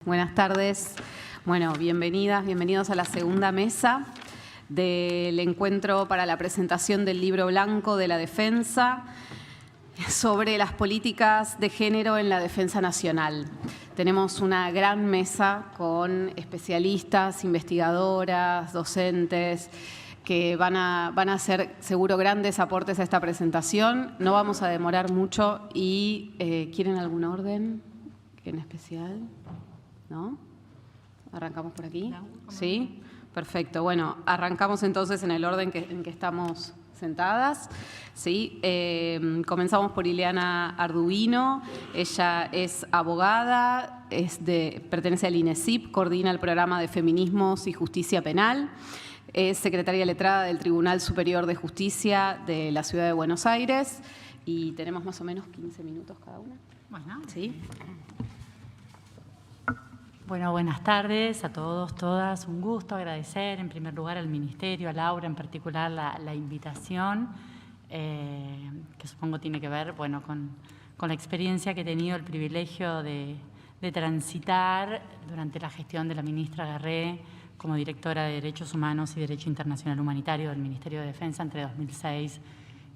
Buenas tardes. Bueno, bienvenidos a la segunda mesa del encuentro para la presentación del libro blanco de la defensa sobre las políticas de género en la defensa nacional. Tenemos una gran mesa con especialistas, investigadoras, docentes que van a hacer seguro grandes aportes a esta presentación. No vamos a demorar mucho y ¿quieren algún orden en especial? ¿No? ¿Arrancamos por aquí? ¿Sí? Perfecto. Bueno, arrancamos entonces en el orden en que estamos sentadas. ¿Sí? Comenzamos por Ileana Arduino. Ella es abogada, pertenece al INESIP, coordina el programa de Feminismos y Justicia Penal. Es secretaria letrada del Tribunal Superior de Justicia de la Ciudad de Buenos Aires. Y tenemos más o menos 15 minutos cada una. Bueno. ¿Sí? Bueno, buenas tardes a todos, todas. Un gusto agradecer en primer lugar al Ministerio, a Laura en particular, la invitación, que supongo tiene que ver con la experiencia que he tenido el privilegio de transitar durante la gestión de la ministra Garré como directora de Derechos Humanos y Derecho Internacional Humanitario del Ministerio de Defensa entre 2006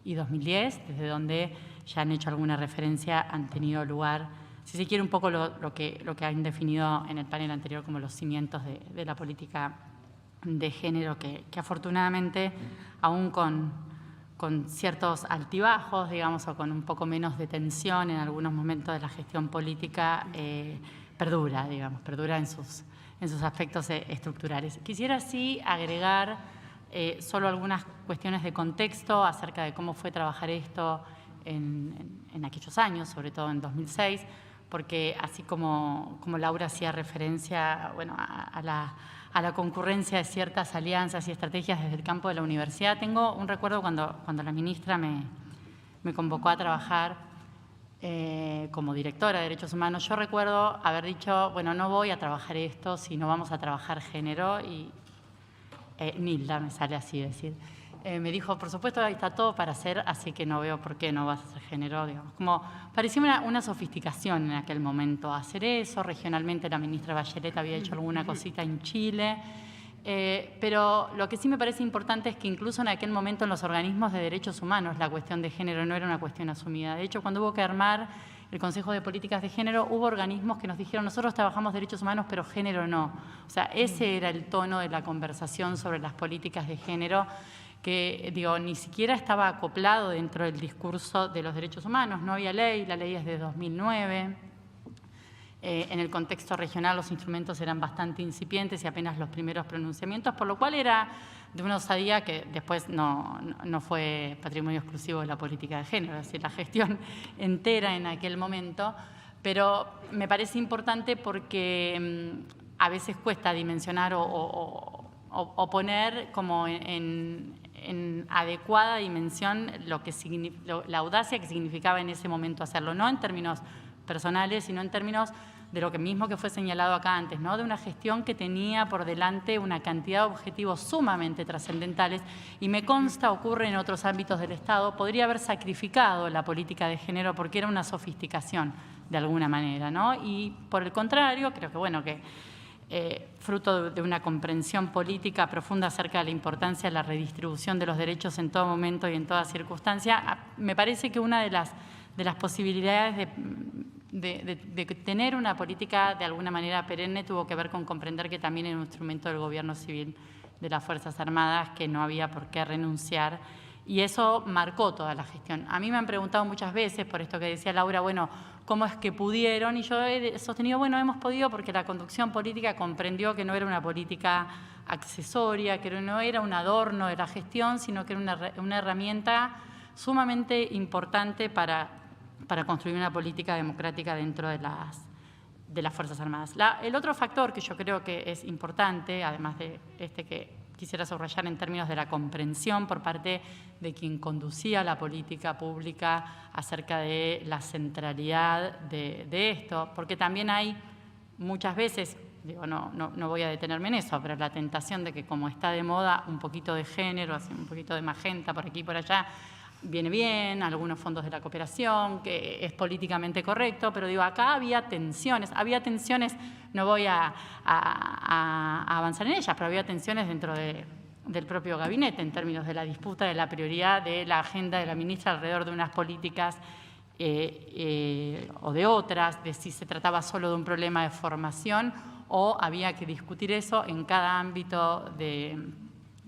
y 2010, desde donde ya han hecho alguna referencia, han tenido lugar, si se quiere, un poco lo que han definido en el panel anterior como los cimientos de la política de género, que afortunadamente, aún con ciertos altibajos, digamos, o con un poco menos de tensión en algunos momentos de la gestión política, perdura en sus aspectos estructurales. Quisiera sí agregar solo algunas cuestiones de contexto acerca de cómo fue trabajar esto en aquellos años, sobre todo en 2006, porque así como Laura hacía referencia a la concurrencia de ciertas alianzas y estrategias desde el campo de la universidad, tengo un recuerdo cuando la ministra me convocó a trabajar como directora de Derechos Humanos. Yo recuerdo haber dicho, no voy a trabajar esto si no vamos a trabajar género, y Nilda me sale así decir. Me dijo, por supuesto, ahí está todo para hacer, así que no veo por qué no vas a hacer género. Digamos. Como parecía una sofisticación en aquel momento hacer eso. Regionalmente la ministra Bachelet había hecho alguna cosita en Chile. Pero lo que sí me parece importante es que incluso en aquel momento en los organismos de derechos humanos la cuestión de género no era una cuestión asumida. De hecho, cuando hubo que armar el Consejo de Políticas de Género, hubo organismos que nos dijeron, nosotros trabajamos derechos humanos, pero género no. O sea, ese era el tono de la conversación sobre las políticas de género, que ni siquiera estaba acoplado dentro del discurso de los derechos humanos. No había ley, la ley es de 2009. En el contexto regional los instrumentos eran bastante incipientes y apenas los primeros pronunciamientos, por lo cual era de una osadía que después no fue patrimonio exclusivo de la política de género, es decir, la gestión entera en aquel momento. Pero me parece importante porque a veces cuesta dimensionar o poner como en adecuada dimensión la audacia que significaba en ese momento hacerlo, no en términos personales, sino en términos de lo que mismo que fue señalado acá antes, ¿no? De una gestión que tenía por delante una cantidad de objetivos sumamente trascendentales, y me consta ocurre en otros ámbitos del Estado, podría haber sacrificado la política de género porque era una sofisticación de alguna manera, ¿no? Y por el contrario, creo que fruto de una comprensión política profunda acerca de la importancia de la redistribución de los derechos en todo momento y en toda circunstancia, me parece que una de las posibilidades de tener una política de alguna manera perenne tuvo que ver con comprender que también era un instrumento del gobierno civil de las Fuerzas Armadas, que no había por qué renunciar, y eso marcó toda la gestión. A mí me han preguntado muchas veces, por esto que decía Laura, ¿cómo es que pudieron? Y yo he sostenido, hemos podido porque la conducción política comprendió que no era una política accesoria, que no era un adorno de la gestión, sino que era una herramienta sumamente importante para construir una política democrática dentro de las Fuerzas Armadas. El otro factor que yo creo que es importante, además de que quisiera subrayar en términos de la comprensión por parte de quien conducía la política pública acerca de la centralidad de esto, porque también hay muchas veces, no voy a detenerme en eso, pero la tentación de que como está de moda un poquito de género, un poquito de magenta por aquí y por allá, viene bien, algunos fondos de la cooperación, que es políticamente correcto, pero digo, acá había tensiones, no voy a avanzar en ellas, pero había tensiones dentro del propio gabinete en términos de la disputa de la prioridad de la agenda de la ministra alrededor de unas políticas o de otras, de si se trataba solo de un problema de formación o había que discutir eso en cada ámbito de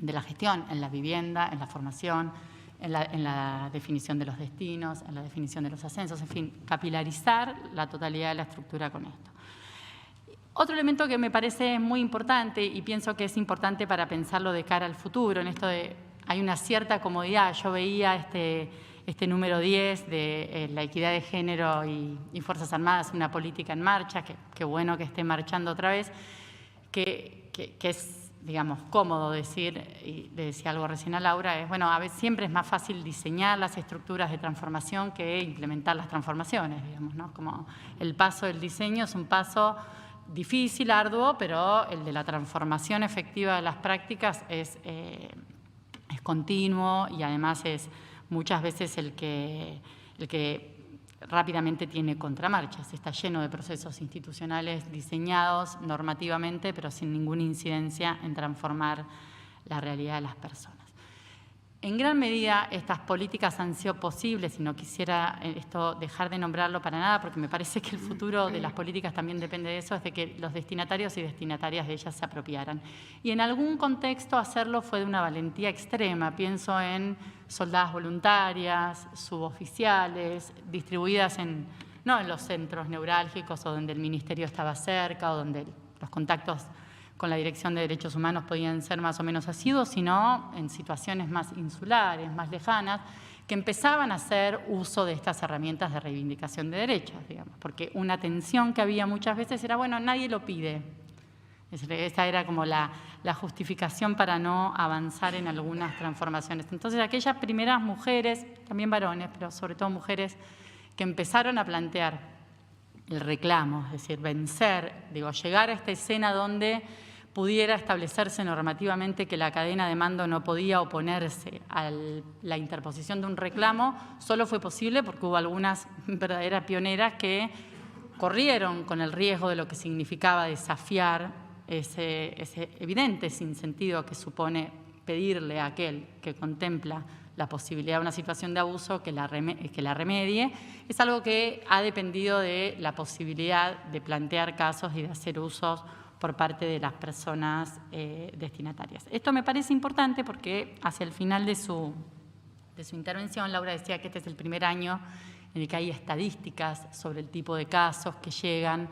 la gestión, en la vivienda, en la formación, en la definición de los destinos, en la definición de los ascensos, en fin, capilarizar la totalidad de la estructura con esto. Otro elemento que me parece muy importante y pienso que es importante para pensarlo de cara al futuro, en esto de hay una cierta comodidad. Yo veía este número 10 de la equidad de género y Fuerzas Armadas, una política en marcha, que bueno que esté marchando otra vez, que es, digamos, cómodo decir, y le decía algo recién a Laura, es, bueno, a veces siempre es más fácil diseñar las estructuras de transformación que implementar las transformaciones, digamos, ¿no? Como el paso del diseño es un paso difícil, arduo, pero el de la transformación efectiva de las prácticas es continuo y además es muchas veces el que rápidamente tiene contramarchas. Está lleno de procesos institucionales diseñados normativamente, pero sin ninguna incidencia en transformar la realidad de las personas. En gran medida, estas políticas han sido posibles, y no quisiera esto dejar de nombrarlo para nada, porque me parece que el futuro de las políticas también depende de eso, es de que los destinatarios y destinatarias de ellas se apropiaran. Y en algún contexto hacerlo fue de una valentía extrema. Pienso en soldadas voluntarias, suboficiales, distribuidas no en los centros neurálgicos o donde el ministerio estaba cerca o donde los contactos con la Dirección de Derechos Humanos podían ser más o menos asiduos, sino en situaciones más insulares, más lejanas, que empezaban a hacer uso de estas herramientas de reivindicación de derechos, digamos, porque una tensión que había muchas veces era, bueno, nadie lo pide. Esa era como la justificación para no avanzar en algunas transformaciones. Entonces, aquellas primeras mujeres, también varones, pero sobre todo mujeres, que empezaron a plantear el reclamo, es decir, vencer, llegar a esta escena donde pudiera establecerse normativamente que la cadena de mando no podía oponerse a la interposición de un reclamo, solo fue posible porque hubo algunas verdaderas pioneras que corrieron con el riesgo de lo que significaba desafiar ese evidente sinsentido que supone pedirle a aquel que contempla la posibilidad de una situación de abuso que la remedie. Es algo que ha dependido de la posibilidad de plantear casos y de hacer usos por parte de las personas destinatarias. Esto me parece importante porque hacia el final de su intervención, Laura decía que este es el primer año en el que hay estadísticas sobre el tipo de casos que llegan,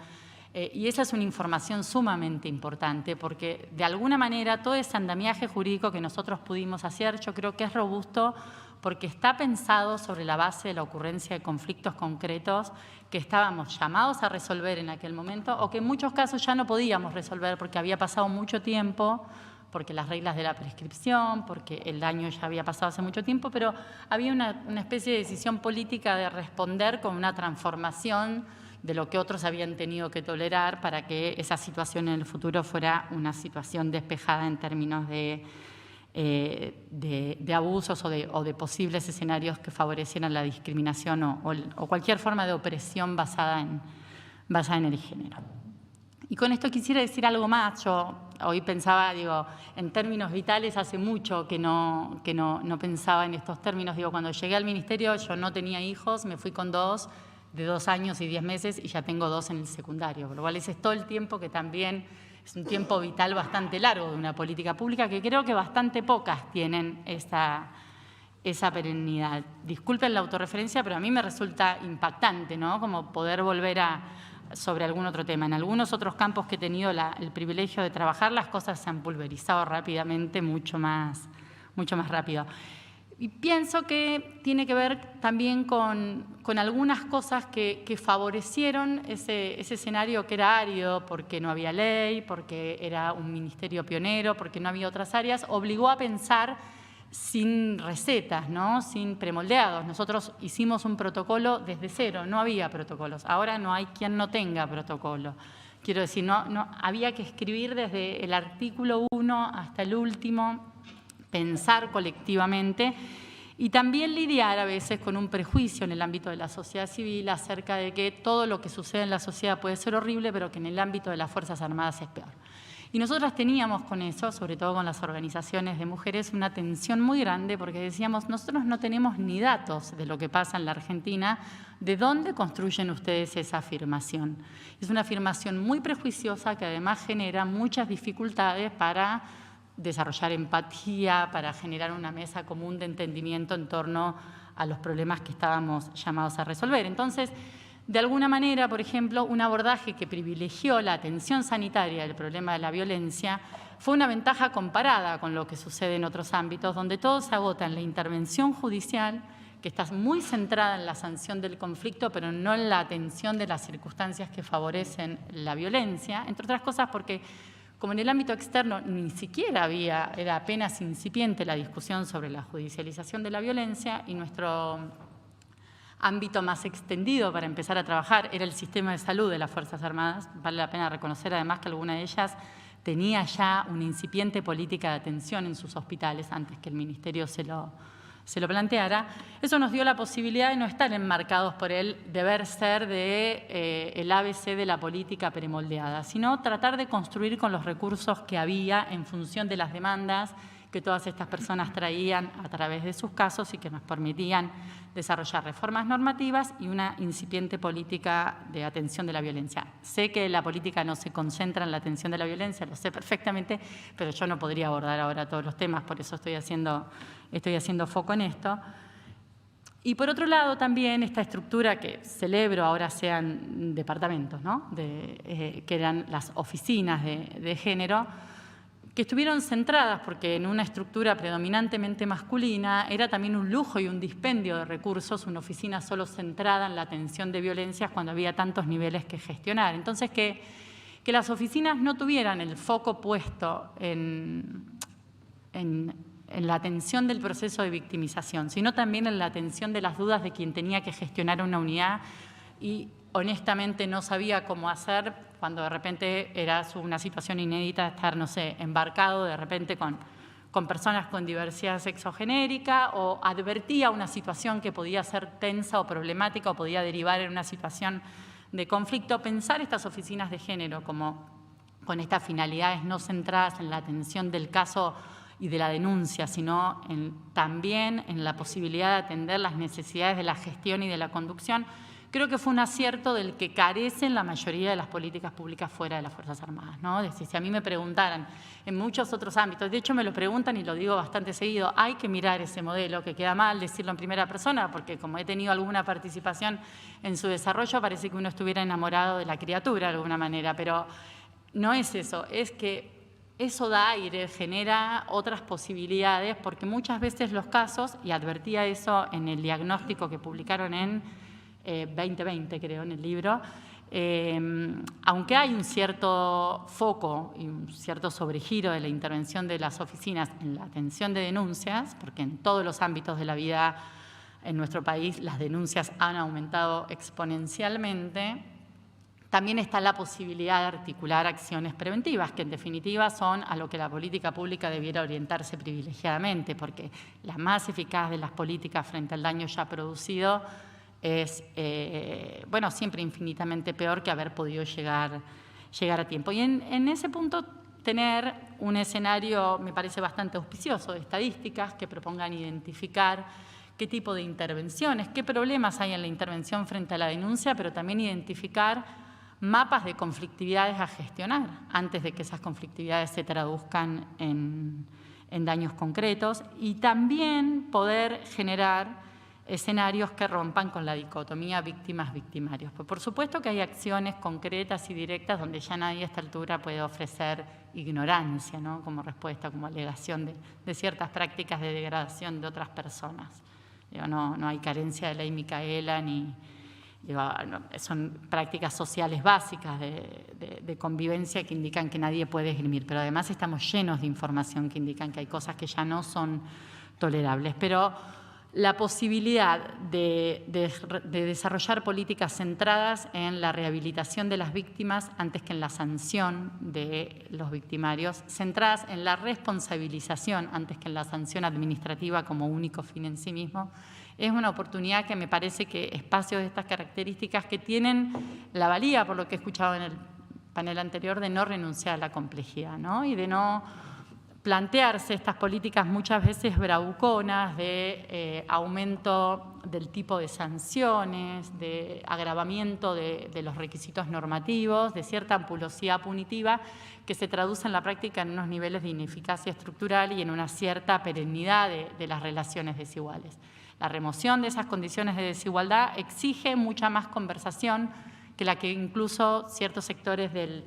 y esa es una información sumamente importante porque de alguna manera todo ese andamiaje jurídico que nosotros pudimos hacer yo creo que es robusto porque está pensado sobre la base de la ocurrencia de conflictos concretos que estábamos llamados a resolver en aquel momento o que en muchos casos ya no podíamos resolver porque había pasado mucho tiempo, porque las reglas de la prescripción, porque el daño ya había pasado hace mucho tiempo, pero había una especie de decisión política de responder con una transformación de lo que otros habían tenido que tolerar para que esa situación en el futuro fuera una situación despejada en términos de abusos o de posibles escenarios que favorecieran la discriminación o cualquier forma de opresión basada en el género. Y con esto quisiera decir algo más. Yo hoy pensaba, en términos vitales, hace mucho que no pensaba en estos términos. Cuando llegué al ministerio yo no tenía hijos, me fui con 2 de 2 años y 10 meses y ya tengo 2 en el secundario, por lo cual ese es todo el tiempo que también es un tiempo vital bastante largo de una política pública que creo que bastante pocas tienen esa perennidad. Disculpen la autorreferencia, pero a mí me resulta impactante, ¿no? Como poder volver sobre algún otro tema. En algunos otros campos que he tenido el privilegio de trabajar, las cosas se han pulverizado rápidamente, mucho más rápido. Y pienso que tiene que ver también con algunas cosas que favorecieron ese escenario que era árido, porque no había ley, porque era un ministerio pionero, porque no había otras áreas, obligó a pensar sin recetas, ¿no? Sin premoldeados. Nosotros hicimos un protocolo desde cero, no había protocolos. Ahora no hay quien no tenga protocolo. Quiero decir, no había que escribir desde el artículo 1 hasta el último, pensar colectivamente Y también lidiar a veces con un prejuicio en el ámbito de la sociedad civil acerca de que todo lo que sucede en la sociedad puede ser horrible, pero que en el ámbito de las Fuerzas Armadas es peor. Y nosotras teníamos con eso, sobre todo con las organizaciones de mujeres, una tensión muy grande porque decíamos, nosotros no tenemos ni datos de lo que pasa en la Argentina, ¿de dónde construyen ustedes esa afirmación? Es una afirmación muy prejuiciosa que además genera muchas dificultades para desarrollar empatía, para generar una mesa común de entendimiento en torno a los problemas que estábamos llamados a resolver. Entonces, de alguna manera, por ejemplo, un abordaje que privilegió la atención sanitaria del problema de la violencia fue una ventaja comparada con lo que sucede en otros ámbitos, donde todo se agota en la intervención judicial, que está muy centrada en la sanción del conflicto, pero no en la atención de las circunstancias que favorecen la violencia, entre otras cosas porque como en el ámbito externo ni siquiera era apenas incipiente la discusión sobre la judicialización de la violencia y nuestro ámbito más extendido para empezar a trabajar era el sistema de salud de las Fuerzas Armadas. Vale la pena reconocer además que alguna de ellas tenía ya una incipiente política de atención en sus hospitales antes que el Ministerio se lo planteara. Eso nos dio la posibilidad de no estar enmarcados por el deber ser el ABC de la política premoldeada, sino tratar de construir con los recursos que había en función de las demandas que todas estas personas traían a través de sus casos y que nos permitían desarrollar reformas normativas y una incipiente política de atención de la violencia. Sé que la política no se concentra en la atención de la violencia, lo sé perfectamente, pero yo no podría abordar ahora todos los temas, por eso estoy haciendo foco en esto. Y por otro lado también esta estructura que celebro ahora sean departamentos, ¿no? Que eran las oficinas de género, que estuvieron centradas, porque en una estructura predominantemente masculina era también un lujo y un dispendio de recursos, una oficina solo centrada en la atención de violencias cuando había tantos niveles que gestionar. Entonces, que las oficinas no tuvieran el foco puesto en la atención del proceso de victimización, sino también en la atención de las dudas de quien tenía que gestionar una unidad y honestamente no sabía cómo hacer cuando de repente era una situación inédita estar, no sé, embarcado de repente con personas con diversidad sexogenérica o advertía una situación que podía ser tensa o problemática o podía derivar en una situación de conflicto. Pensar estas oficinas de género como con estas finalidades no centradas en la atención del caso y de la denuncia, sino también en la posibilidad de atender las necesidades de la gestión y de la conducción, creo que fue un acierto del que carecen la mayoría de las políticas públicas fuera de las Fuerzas Armadas, ¿no? Es decir, si a mí me preguntaran en muchos otros ámbitos, de hecho me lo preguntan y lo digo bastante seguido, hay que mirar ese modelo, que queda mal decirlo en primera persona, porque como he tenido alguna participación en su desarrollo, parece que uno estuviera enamorado de la criatura de alguna manera, pero no es eso, es que eso da aire, genera otras posibilidades, porque muchas veces los casos, y advertía eso en el diagnóstico que publicaron en 2020, creo, en el libro, aunque hay un cierto foco y un cierto sobregiro de la intervención de las oficinas en la atención de denuncias, porque en todos los ámbitos de la vida en nuestro país las denuncias han aumentado exponencialmente, también está la posibilidad de articular acciones preventivas, que en definitiva son a lo que la política pública debiera orientarse privilegiadamente, porque la más eficaz de las políticas frente al daño ya producido es, bueno, siempre infinitamente peor que haber podido llegar a tiempo. Y en ese punto tener un escenario, me parece bastante auspicioso, de estadísticas que propongan identificar qué tipo de intervenciones, qué problemas hay en la intervención frente a la denuncia, pero también identificar mapas de conflictividades a gestionar antes de que esas conflictividades se traduzcan en daños concretos y también poder generar escenarios que rompan con la dicotomía víctimas-victimarios. Pues por supuesto que hay acciones concretas y directas donde ya nadie a esta altura puede ofrecer ignorancia, ¿no? Como respuesta, como alegación de ciertas prácticas de degradación de otras personas. No hay carencia de ley Micaela ni... son prácticas sociales básicas de convivencia que indican que nadie puede esgrimir, pero además estamos llenos de información que indican que hay cosas que ya no son tolerables. Pero la posibilidad de desarrollar políticas centradas en la rehabilitación de las víctimas antes que en la sanción de los victimarios, centradas en la responsabilización antes que en la sanción administrativa como único fin en sí mismo. Es una oportunidad que me parece que espacios de estas características que tienen la valía, por lo que he escuchado en el panel anterior, de no renunciar a la complejidad, ¿no? Y de no plantearse estas políticas muchas veces bravuconas de aumento del tipo de sanciones, de agravamiento de los requisitos normativos, de cierta ampulosidad punitiva que se traduce en la práctica en unos niveles de ineficacia estructural y en una cierta perennidad de las relaciones desiguales. La remoción de esas condiciones de desigualdad exige mucha más conversación que la que incluso ciertos sectores del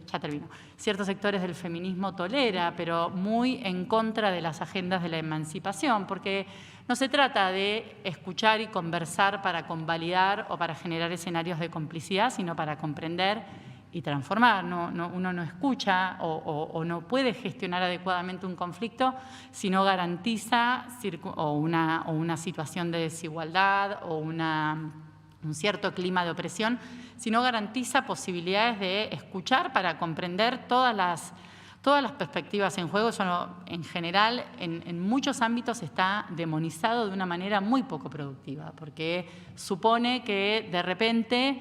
feminismo tolera, pero muy en contra de las agendas de la emancipación, porque no se trata de escuchar y conversar para convalidar o para generar escenarios de complicidad, sino para comprender y transformar. Uno no escucha o no puede gestionar adecuadamente un conflicto si no garantiza una situación de desigualdad o un cierto clima de opresión, si no garantiza posibilidades de escuchar para comprender todas las perspectivas en juego. Eso en general, en muchos ámbitos está demonizado de una manera muy poco productiva, porque supone que de repente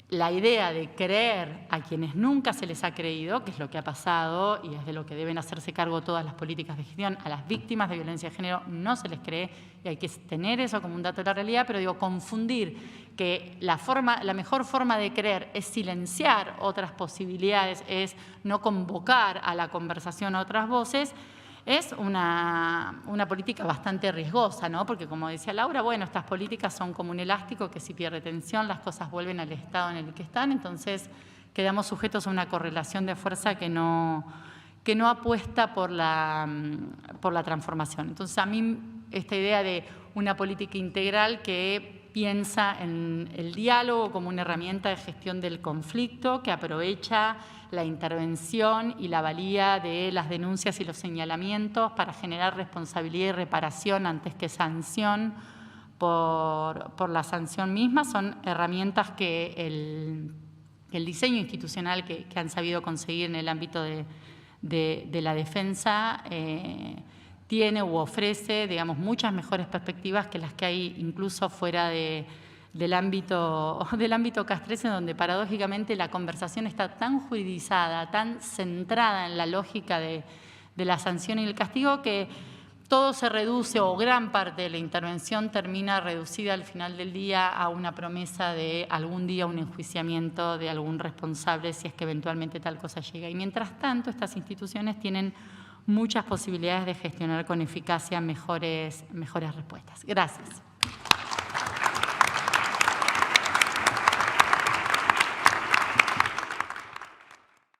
la idea de creer a quienes nunca se les ha creído, que es lo que ha pasado y es de lo que deben hacerse cargo todas las políticas de gestión, a las víctimas de violencia de género no se les cree, y hay que tener eso como un dato de la realidad, pero confundir que la mejor forma de creer es silenciar otras posibilidades, es no convocar a la conversación a otras voces, es una política bastante riesgosa, ¿no? Porque, como decía Laura, bueno, estas políticas son como un elástico que si pierde tensión las cosas vuelven al estado en el que están, entonces quedamos sujetos a una correlación de fuerza que no apuesta por la transformación. Entonces, a mí esta idea de una política integral que piensa en el diálogo como una herramienta de gestión del conflicto, que aprovecha la intervención y la valía de las denuncias y los señalamientos para generar responsabilidad y reparación antes que sanción por la sanción misma, son herramientas que el diseño institucional que han sabido conseguir en el ámbito de la defensa tiene u ofrece, digamos, muchas mejores perspectivas que las que hay incluso fuera del ámbito castrense, donde paradójicamente la conversación está tan juridizada, tan centrada en la lógica de la sanción y el castigo, que todo se reduce, o gran parte de la intervención termina reducida al final del día a una promesa de algún día un enjuiciamiento de algún responsable si es que eventualmente tal cosa llega. Y mientras tanto, estas instituciones tienen muchas posibilidades de gestionar con eficacia mejores respuestas. Gracias.